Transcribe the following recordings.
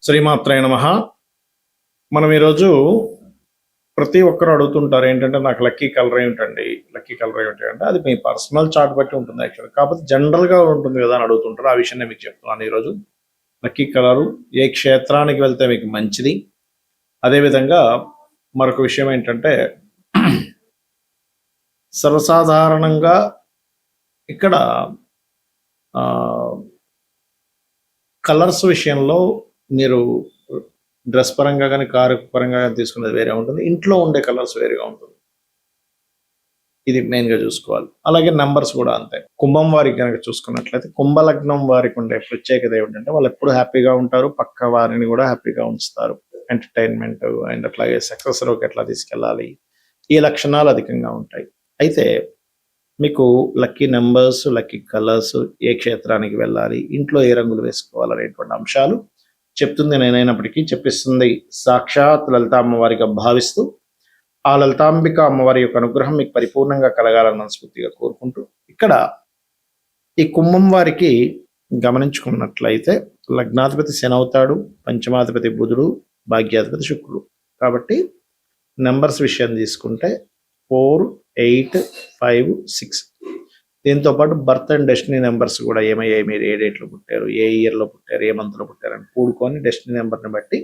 శ్రీమాత్రాయ నమః. మనం ఈరోజు ప్రతి ఒక్కరు అడుగుతుంటారు ఏంటంటే, నాకు లక్కీ కలర్ ఏమిటండి, లక్కీ కలర్ ఏమిటి అంటే, అది మీ పర్సనల్ చార్ట్ బట్టి ఉంటుంది యాక్చువల్గా. కాకపోతే జనరల్గా ఉంటుంది కదా అని అడుగుతుంటారు. ఆ విషయం నేను మీకు చెప్తున్నాను ఈరోజు. లక్కీ కలరు ఏ క్షేత్రానికి వెళ్తే మీకు మంచిది. అదేవిధంగా మరొక విషయం ఏంటంటే, సర్వసాధారణంగా ఇక్కడ కలర్స్ విషయంలో మీరు డ్రెస్ పరంగా కానీ కారు పరంగా కానీ తీసుకునేది వేరే ఉంటుంది. ఇంట్లో ఉండే కలర్స్ వేరేగా ఉంటుంది. ఇది మెయిన్గా చూసుకోవాలి. అలాగే నెంబర్స్ కూడా అంతే. కుంభం వారికి కనుక చూసుకున్నట్లయితే, కుంభలగ్నం వారికి ఉండే ప్రత్యేకత ఏమిటంటే, వాళ్ళు ఎప్పుడు హ్యాపీగా ఉంటారు, పక్క వారిని కూడా హ్యాపీగా ఉంచుతారు. ఎంటర్టైన్మెంట్ అండ్ అట్లాగే సక్సెస్లోకి ఎట్లా తీసుకెళ్ళాలి, ఈ లక్షణాలు అధికంగా ఉంటాయి. అయితే మీకు లక్కీ నెంబర్స్, లక్కీ కలర్స్, ఏ క్షేత్రానికి వెళ్ళాలి, ఇంట్లో ఏ రంగులు వేసుకోవాలనేటువంటి అంశాలు చెప్తుంది నేనైనప్పటికీ, చెప్పిస్తుంది సాక్షాత్ లలిత అమ్మవారిగా భావిస్తూ, ఆ లలితాంబిక అమ్మవారి యొక్క అనుగ్రహం మీకు పరిపూర్ణంగా కలగాలని మనస్ఫూర్తిగా కోరుకుంటూ, ఇక్కడ ఈ కుంభం వారికి గమనించుకున్నట్లయితే లగ్నాధిపతి శని అవుతాడు, పంచమాధిపతి బుధుడు, భాగ్యాధిపతి శుక్రుడు. కాబట్టి నెంబర్స్ విషయం తీసుకుంటే 4, 8, 5, 6. దీంతో పాటు బర్త్ అండ్ డెస్టినీ నెంబర్స్ కూడా ఏమయ్యాయి, మీరు ఏ డేట్లో పుట్టారు, ఏ ఇయర్లో పుట్టారు, ఏ మంత్లో పుట్టారు అని కూడుకొని డెస్టినీ నెంబర్ని బట్టి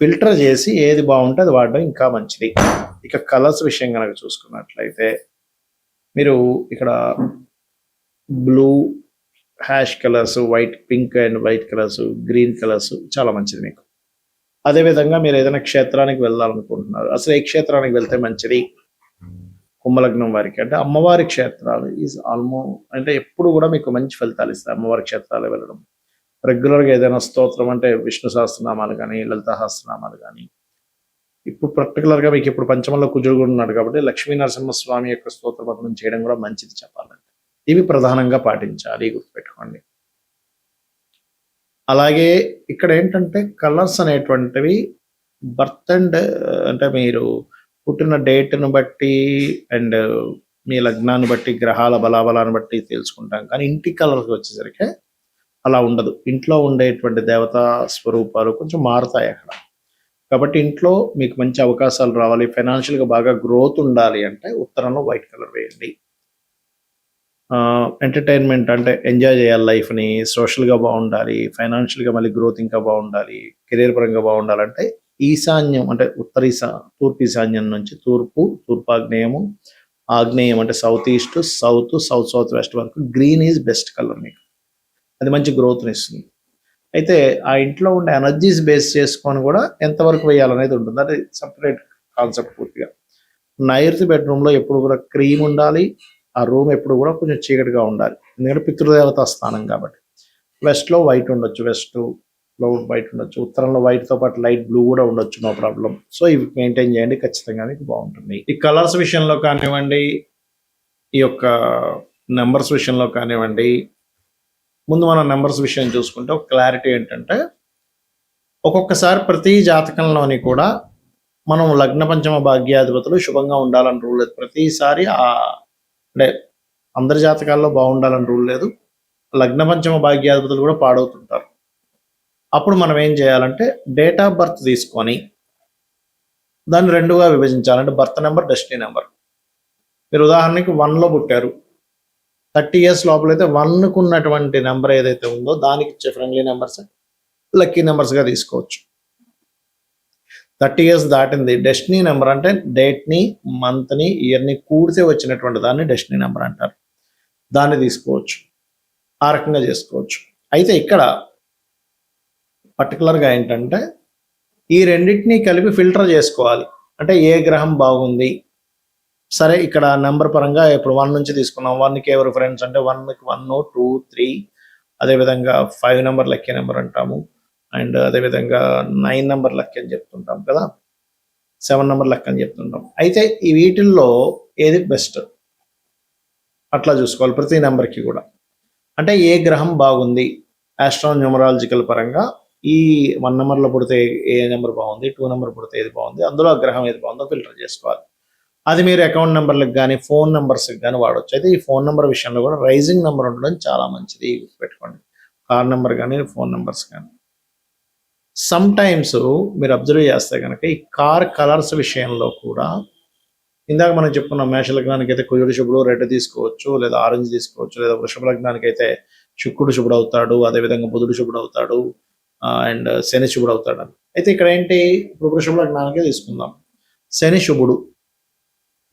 ఫిల్టర్ చేసి ఏది బాగుంటే అది వాడడం ఇంకా మంచిది. ఇక కలర్స్ విషయం కనుక చూసుకున్నట్లయితే, మీరు ఇక్కడ blue, hash colours, white, pink and white colours, green colours చాలా మంచిది మీకు. అదేవిధంగా మీరు ఏదైనా క్షేత్రానికి వెళ్ళాలనుకుంటున్నారు, అసలు ఏ క్షేత్రానికి వెళ్తే మంచిది కుంభలగ్నం వారికి అంటే, అమ్మవారి క్షేత్రాలు ఈజ్ అంటే ఎప్పుడు కూడా మీకు మంచి ఫలితాలు ఇస్తాయి అమ్మవారి క్షేత్రాలు వెళ్ళడం. రెగ్యులర్గా ఏదైనా స్తోత్రం అంటే విష్ణు సహస్రనామాలు కానీ, లలిత సహస్రనామాలు కానీ, ఇప్పుడు పర్టికులర్గా మీకు ఇప్పుడు పంచమంలో కుజుడు కూడా ఉన్నాడు కాబట్టి లక్ష్మీ నరసింహస్వామి యొక్క స్తోత్ర పఠనం చేయడం కూడా మంచిది చెప్పాలంటే. ఇవి ప్రధానంగా పాటించాలి, గుర్తుపెట్టుకోండి. అలాగే ఇక్కడ ఏంటంటే కలర్స్ అనేటువంటివి బర్త్ అండ్ అంటే మీరు పుట్టిన డేట్ను బట్టి అండ్ మీ లగ్నాన్ని బట్టి, గ్రహాల బలాబలాన్ని బట్టి తెలుసుకుంటాం. కానీ ఇంటి కలర్కి వచ్చేసరికి అలా ఉండదు. ఇంట్లో ఉండేటువంటి దేవతా స్వరూపాలు కొంచెం మారుతాయి అక్కడ. కాబట్టి ఇంట్లో మీకు మంచి అవకాశాలు రావాలి, ఫైనాన్షియల్గా బాగా గ్రోత్ ఉండాలి అంటే ఉత్తరంలో వైట్ కలర్ వేయండి. ఎంటర్టైన్మెంట్ అంటే ఎంజాయ్ చేయాలి లైఫ్ని, సోషల్గా బాగుండాలి, ఫైనాన్షియల్గా మళ్ళీ గ్రోత్ ఇంకా బాగుండాలి, కెరీర్ పరంగా బాగుండాలంటే ఈశాన్యం అంటే తూర్పు ఈశాన్యం నుంచి తూర్పాగ్నేయము, ఆగ్నేయం అంటే సౌత్ ఈస్ట్, సౌత్ వెస్ట్ వరకు గ్రీన్ ఈజ్ బెస్ట్ కలర్ మీకు. అది మంచి గ్రోత్ని ఇస్తుంది. అయితే ఆ ఇంట్లో ఉండే ఎనర్జీస్ బేస్ చేసుకొని కూడా ఎంతవరకు వేయాలనేది ఉంటుంది. అది సపరేట్ కాన్సెప్ట్ పూర్తిగా. నైరుతి బెడ్రూమ్లో ఎప్పుడు కూడా క్రీమ్ ఉండాలి. ఆ రూమ్ ఎప్పుడు కూడా కొంచెం చీకటిగా ఉండాలి, ఎందుకంటే పితృదేవతా స్థానం కాబట్టి. వెస్ట్లో వైట్ ఉండొచ్చు, వెస్ట్లో వైట్ ఉండొచ్చు, ఉత్తరంలో వైట్తో పాటు లైట్ బ్లూ కూడా ఉండొచ్చు, నో ప్రాబ్లం. సో ఇవి మెయింటైన్ చేయండి, ఖచ్చితంగా మీకు బాగుంటుంది. ఈ కలర్స్ విషయంలో కానివ్వండి, ఈ యొక్క నెంబర్స్ విషయంలో కానివ్వండి, ముందు మనం నెంబర్స్ విషయం చూసుకుంటే ఒక క్లారిటీ ఏంటంటే, ఒక్కొక్కసారి ప్రతి జాతకంలోని కూడా మనం లగ్న పంచమ భాగ్యాధిపతులు శుభంగా ఉండాలని రూల్ లేదు. ప్రతిసారి అంటే అందరి జాతకాల్లో బాగుండాలని రూల్ లేదు. లగ్న పంచమ భాగ్యాధిపతులు కూడా పాడవుతుంటారు. అప్పుడు మనం ఏం చేయాలంటే డేట్ ఆఫ్ బర్త్ తీసుకొని దాన్ని 2గా విభజించాలంటే బర్త్ నెంబర్, డెస్టినీ నెంబర్. మీరు ఉదాహరణకి 1లో పుట్టారు, 30 ఇయర్స్ లోపలైతే 1కు ఉన్నటువంటి నెంబర్ ఏదైతే ఉందో దానికి ఇచ్చే ఫ్రెండ్లీ నెంబర్స్ లక్కీ నెంబర్స్గా తీసుకోవచ్చు. 30 ఇయర్స్ దాటింది, డెస్టినీ నెంబర్ అంటే డేట్ని, మంత్ని, ఇయర్ని కూడితే వచ్చినటువంటి దాన్ని డెస్టినీ నెంబర్ అంటారు. దాన్ని తీసుకోవచ్చు, ఆ రకంగా చేసుకోవచ్చు. అయితే ఇక్కడ పర్టికులర్గా ఏంటంటే ఈ రెండింటినీ కలిపి ఫిల్టర్ చేసుకోవాలి. అంటే ఏ గ్రహం బాగుంది, సరే ఇక్కడ నెంబర్ పరంగా ఇప్పుడు 1 నుంచి తీసుకున్నాం. 1కి ఎవరు ఫ్రెండ్స్ అంటే 1కి 1, 2, 3, అదేవిధంగా 5 నెంబర్ లక్కీ నెంబర్ అంటాము, అండ్ అదేవిధంగా 9 నెంబర్ లక్కీ అని చెప్తుంటాం కదా, 7 నెంబర్ లక్కీ అని చెప్తుంటాం. అయితే ఈ వీటిల్లో ఏది బెస్ట్ అట్లా చూసుకోవాలి ప్రతి నెంబర్కి కూడా. అంటే ఏ గ్రహం బాగుంది ఆస్ట్రోన్యూమరాలజికల్ పరంగా, ఈ 1 నెంబర్లో పుడితే ఏ నెంబర్ బాగుంది, 2 నెంబర్ పుడితే ఏది బాగుంది, అందులో ఆ గ్రహం ఏది బాగుందో ఫిల్టర్ చేసుకోవాలి. అది మీరు అకౌంట్ నెంబర్లకు కానీ ఫోన్ నెంబర్స్కి కానీ వాడవచ్చు. అయితే ఈ ఫోన్ నెంబర్ విషయంలో కూడా రైజింగ్ నెంబర్ ఉండడం చాలా మంచిది, పెట్టుకోండి. కార్ నెంబర్ కానీ ఫోన్ నెంబర్స్ కానీ. సమ్ టైమ్స్ మీరు అబ్జర్వ్ చేస్తే కనుక ఈ కార్ కలర్స్ విషయంలో కూడా ఇందాక మనం చెప్పుకున్నాం, మేష లగ్నానికి అయితే కుజుడు శుభుడు రెడ్ తీసుకోవచ్చు, లేదా ఆరెంజ్ తీసుకోవచ్చు, లేదా వృషభ లగ్నానికి అయితే శుక్రుడు శుభుడు అవుతాడు, అదేవిధంగా బుధుడు శుభుడు అవుతాడు, అండ్ శని శుభుడు అవుతాడు అని. అయితే ఇక్కడ ఏంటి, ఇప్పుడు వృషభ లగ్నానికే తీసుకుందాం. శని శుభుడు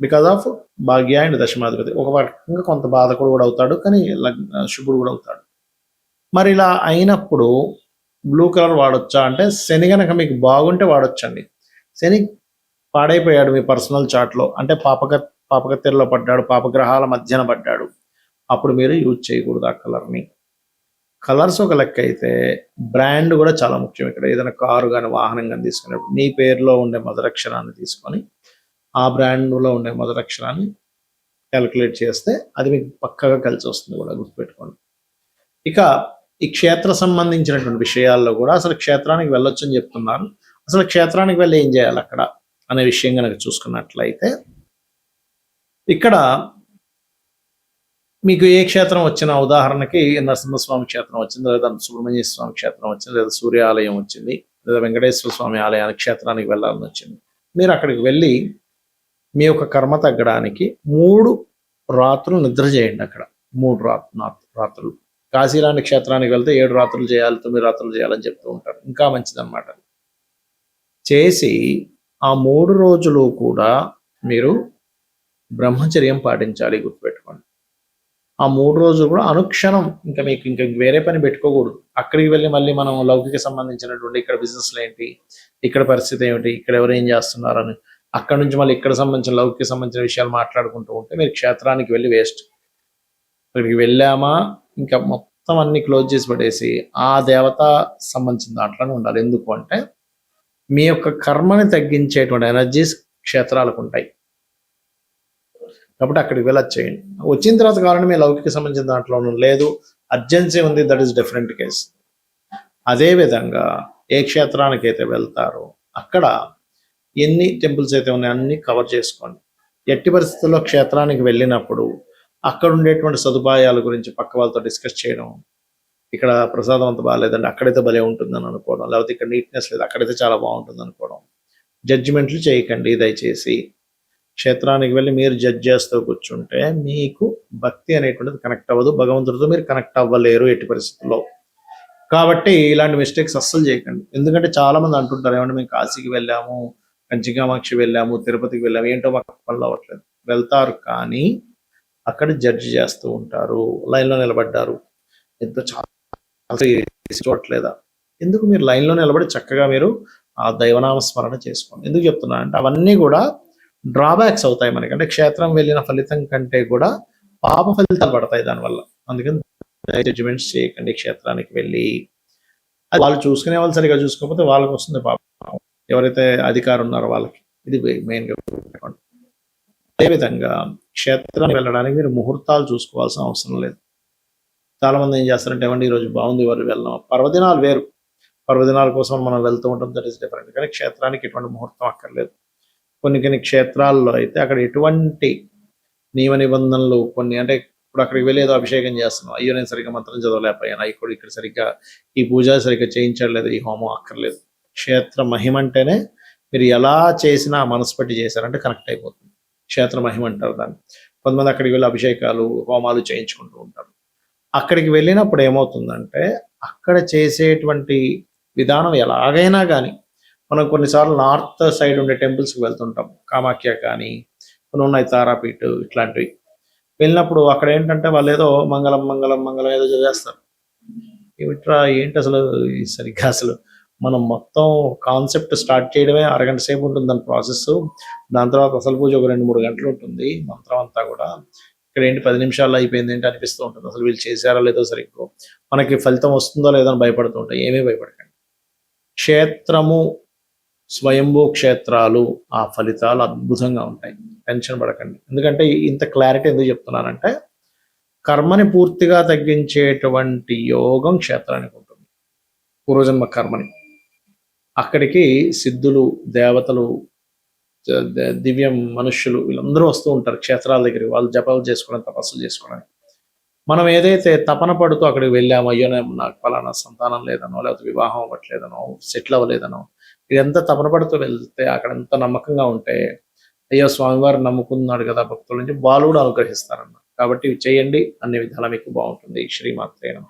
బికాజ్ ఆఫ్ భాగ్య అండ్ దశమాధిపతి, ఒక రకంగా కొంత బాధకుడు కూడా అవుతాడు, కానీ శుభుడు కూడా అవుతాడు. మరి ఇలా అయినప్పుడు బ్లూ కలర్ వాడొచ్చా అంటే, శని కనుక మీకు బాగుంటే వాడొచ్చండి. శని పాడైపోయాడు మీ పర్సనల్ చార్ట్లో, అంటే పాపకత్తెరలో పడ్డాడు, పాపగ్రహాల మధ్యన పడ్డాడు, అప్పుడు మీరు యూజ్ చేయకూడదు ఆ కలర్ని. కలర్స్ ఒక లెక్క అయితే బ్రాండ్ కూడా చాలా ముఖ్యం. ఇక్కడ ఏదైనా కారు కానీ వాహనం కానీ తీసుకునేప్పుడు మీ పేరులో ఉండే మొదలక్షరాన్ని తీసుకొని ఆ బ్రాండ్లో ఉండే మొదలక్షరాన్ని క్యాలిక్యులేట్ చేస్తే అది మీకు పక్కగా కలిసి వస్తుంది కూడా, గుర్తుపెట్టుకోండి. ఇక ఈ క్షేత్ర సంబంధించినటువంటి విషయాల్లో కూడా అసలు క్షేత్రానికి వెళ్ళొచ్చు అని చెప్తున్నారు. అసలు క్షేత్రానికి వెళ్ళి ఏం చేయాలి అక్కడ అనే విషయం కనుక చూసుకున్నట్లయితే, ఇక్కడ మీకు ఏ క్షేత్రం వచ్చిన, ఉదాహరణకి నరసింహస్వామి క్షేత్రం వచ్చింది, లేదా సుబ్రహ్మణ్య స్వామి క్షేత్రం వచ్చింది, లేదా సూర్య ఆలయం వచ్చింది, లేదా వెంకటేశ్వర స్వామి ఆలయానికి క్షేత్రానికి వెళ్ళాలని వచ్చింది. మీరు అక్కడికి వెళ్ళి మీ యొక్క కర్మ తగ్గడానికి 3 రాత్రులు నిద్ర చేయండి. అక్కడ 3 రాత్రులు. కాశీలాంటి క్షేత్రానికి వెళ్తే 7 రాత్రులు చేయాలి, 9 రాత్రులు చేయాలని చెప్తూ ఉంటారు, ఇంకా మంచిదన్నమాట. చేసి ఆ 3 రోజులు కూడా మీరు బ్రహ్మచర్యం పాటించాలి, గుర్తుపెట్టుకోండి. ఆ 3 రోజులు కూడా అనుక్షణం ఇంకా మీకు ఇంకా వేరే పని పెట్టుకోకూడదు. అక్కడికి వెళ్ళి మళ్ళీ మనం లౌకిక సంబంధించినటువంటి ఇక్కడ బిజినెస్లు ఏంటి, ఇక్కడ పరిస్థితి ఏమిటి, ఇక్కడ ఎవరు ఏం చేస్తున్నారని అక్కడ నుంచి మళ్ళీ ఇక్కడ సంబంధించిన లౌకిక సంబంధించిన విషయాలు మాట్లాడుకుంటూ ఉంటే మీరు క్షేత్రానికి వెళ్ళి వేస్ట్. అక్కడికి వెళ్ళామా ఇంకా మొత్తం అన్ని క్లోజ్ చేసి పడేసి ఆ దేవత సంబంధించిన దాంట్లోనే ఉండాలి. ఎందుకు అంటే మీ యొక్క కర్మని తగ్గించేటువంటి ఎనర్జీస్ క్షేత్రాలకు ఉంటాయి కాబట్టి అక్కడికి వెళ్ళొచ్చేయండి. వచ్చిన తర్వాత కావాలంటే మీ లౌకిక సంబంధించిన దాంట్లో లేదు, అర్జెన్సీ ఉంది, దట్ ఈస్ డిఫరెంట్ కేస్. అదేవిధంగా ఏ క్షేత్రానికి అయితే వెళ్తారో అక్కడ ఎన్ని టెంపుల్స్ అయితే ఉన్నాయో అన్ని కవర్ చేసుకోండి. ఎట్టి పరిస్థితుల్లో క్షేత్రానికి వెళ్ళినప్పుడు అక్కడ ఉండేటువంటి సదుపాయాల గురించి పక్క వాళ్ళతో డిస్కస్ చేయడం, ఇక్కడ ప్రసాదం అంత బాగాలేదండి, అక్కడైతే భలే ఉంటుందని అనుకోవడం, లేకపోతే ఇక్కడ నీట్నెస్ లేదు, అక్కడైతే చాలా బాగుంటుంది అనుకోవడం. జడ్జిమెంట్లు చేయకండి దయచేసి. క్షేత్రానికి వెళ్ళి మీరు జడ్జ్ చేస్తూ కూర్చుంటే మీకు భక్తి అనేటువంటిది కనెక్ట్ అవ్వదు, భగవంతుడితో మీరు కనెక్ట్ అవ్వలేరు ఎట్టి పరిస్థితుల్లో. కాబట్టి ఇలాంటి మిస్టేక్స్ అస్సలు చేయకండి. ఎందుకంటే చాలా మంది అంటుంటారు, ఏమంటే మేము కాశీకి వెళ్ళాము, కంచికామాక్షి వెళ్ళాము, తిరుపతికి వెళ్ళాము, ఏంటో మాకు పనులు అవ్వట్లేదు. వెళ్తారు కానీ అక్కడ జడ్జి చేస్తూ ఉంటారు, లైన్లో నిలబడ్డారు, ఎంతో చాలా చూడట్లేదా, ఎందుకు మీరు లైన్లో నిలబడి చక్కగా మీరు ఆ దైవనామస్మరణ చేసుకోండి. ఎందుకు చెప్తున్నా అంటే అవన్నీ కూడా డ్రాబ్యాక్స్ అవుతాయి మనకి. అంటే క్షేత్రం వెళ్ళిన ఫలితం కంటే కూడా పాప ఫలితాలు పడతాయి దానివల్ల. అందుకని జడ్జిమెంట్స్ చేయకండి క్షేత్రానికి వెళ్ళి. అది వాళ్ళు చూసుకునే వాళ్ళు సరిగా చూసుకోకపోతే వాళ్ళకి వస్తుంది పాపం, ఎవరైతే అధికారం ఉన్నారో వాళ్ళకి. ఇది మెయిన్గా. అదేవిధంగా క్షేత్రానికి వెళ్ళడానికి మీరు ముహూర్తాలు చూసుకోవాల్సిన అవసరం లేదు. చాలా మంది ఏం చేస్తారంటే, ఏమండి ఈరోజు బాగుంది, ఎవరు వెళ్ళాం, పర్వదినాలు వేరు, పర్వదినాల కోసం మనం వెళ్తూ ఉంటాం, దట్ ఈస్ డిఫరెంట్. కానీ క్షేత్రానికి ఎటువంటి ముహూర్తం అక్కర్లేదు. కొన్ని క్షేత్రాల్లో అయితే అక్కడ ఎటువంటి నియమ నిబంధనలు కొన్ని, అంటే ఇప్పుడు అక్కడికి వెళ్ళి ఏదో అభిషేకం చేస్తున్నాం, అయ్యో నేను సరిగ్గా మంత్రం చదవలేకపోయాను, అయ్యి ఇక్కడ సరిగ్గా ఈ పూజ సరిగ్గా చేయించలేదు, ఈ హోమం అక్కర్లేదు. క్షేత్ర మహిమ అంటేనే మీరు ఎలా చేసినా మనసు పెట్టి చేశారంటే కనెక్ట్ అయిపోతుంది. క్షేత్ర మహిమ అంటారు దాన్ని. కొంతమంది అక్కడికి వెళ్ళి అభిషేకాలు హోమాలు చేయించుకుంటూ ఉంటారు. అక్కడికి వెళ్ళినప్పుడు ఏమవుతుందంటే అక్కడ చేసేటువంటి విధానం ఎలాగైనా కానీ, మనం కొన్నిసార్లు నార్త్ సైడ్ ఉండే టెంపుల్స్కి వెళ్తుంటాం, కామాఖ్య కానీ కొన్ని ఉన్నాయి, తారాపీఠ్ ఇట్లాంటివి. వెళ్ళినప్పుడు అక్కడ ఏంటంటే వాళ్ళు ఏదో మంగళం మంగళం మంగళం ఏదో చేస్తారు. ఏమిట్రా ఏంటి అసలు సరిగ్గా, అసలు మనం మొత్తం కాన్సెప్ట్ స్టార్ట్ చేయడమే అరగంట సేపు ఉంటుంది దాని ప్రాసెస్. దాని తర్వాత అసలు పూజ ఒక 2-3 గంటలు ఉంటుంది, మంత్రం అంతా కూడా. ఇక్కడ ఏంటి 10 నిమిషాల్లో అయిపోయింది ఏంటి అనిపిస్తూ ఉంటుంది. అసలు వీళ్ళు చేశారో లేదో సరిగ్గా, మనకి ఫలితం వస్తుందో లేదో అని భయపడుతూ ఉంటాయి. ఏమీ భయపడకండి. క్షేత్రము, స్వయంభూ క్షేత్రాలు, ఆ ఫలితాలు అద్భుతంగా ఉంటాయి, టెన్షన్ పడకండి. ఎందుకంటే ఇంత క్లారిటీ ఎందుకు చెప్తున్నానంటే, కర్మని పూర్తిగా తగ్గించేటువంటి యోగం క్షేత్రానికి ఉంటుంది, పూర్వజన్మ కర్మని. అక్కడికి సిద్ధులు, దేవతలు, దివ్యం మనుష్యులు వీళ్ళందరూ వస్తూ ఉంటారు క్షేత్రాల దగ్గరికి, వాళ్ళు జపాలు చేసుకోవడానికి, తపస్సులు చేసుకోవడానికి. మనం ఏదైతే తపన పడుతూ అక్కడికి వెళ్ళామో, అయ్యో నాకు ఫలానా సంతానం లేదనో, లేకపోతే వివాహం అవ్వట్లేదనో, సెటిల్ అవ్వలేదనో, ఇదంతా తపన పడుతూ వెళ్తే అక్కడ ఎంత నమ్మకంగా ఉంటే, అయ్యో స్వామివారు నమ్ముకున్నాడు కదా భక్తుల నుంచి వాళ్ళు కూడా అనుగ్రహిస్తారన్న. కాబట్టి ఇవి చేయండి, అన్ని విధాలా మీకు బాగుంటుంది. శ్రీమాత్రే నమః.